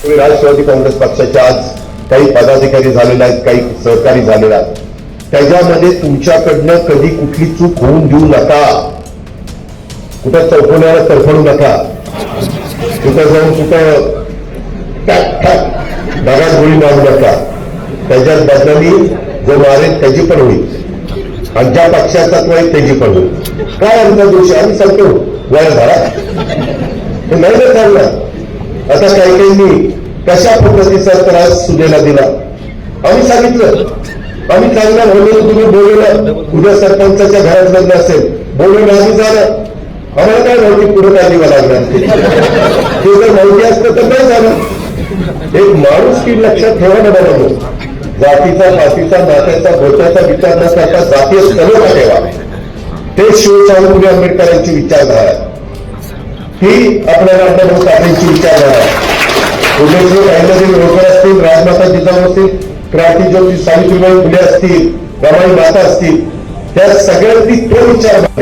राष्ट्रवादी काँग्रेस पक्षाच्या आज काही पदाधिकारी झालेले आहेत, काही सहकारी झालेले आहेत. त्याच्यामध्ये तुमच्याकडनं कधी कुठली चूक होऊन देऊ नका. कुठं चौकोण्याला तडफडू नका. कुठं जाऊन कुठं दगात गोळी मारू नका. त्याच्यात बदनामी जो मारेल त्याची पण होईल आणि ज्या पक्षाचा तो आहे त्याची पण होईल. काय आमचा दोष? आम्ही सांगतो वया झाला हे नाही ना चालणार. आता काही काहींनी कशा पद्धतीचा त्रास सुनेला दिला आम्ही सांगितलं. आम्ही चांगलं म्हणून तुम्ही बोलवलं. उद्या सरपंचाच्या घरात लग्न असेल बोलवलं आम्ही झालं. आम्हाला काय माहिती पुढे काय दिवा लागणार ते जर माहिती असतं तर नाही झालं. एक माणूस की लक्षात ठेवा ना बनवतो. जातीचा पातीचा नात्याचा गोत्याचा विचार न करता जातीय सलोखा ठेवा. ते शिवशाहू आंबेडकरांची विचारधारा आहे. ही आपल्याला अण्णाभाऊ साठेंची विचारधारा आहे. पुण्याचे काही लोक असतील, राजमाता जिजाऊ असतील, क्रांतीज्योती सावित्रीबाई फुले असतील, रमाई माता असतील, त्या सगळ्यांनी तो विचार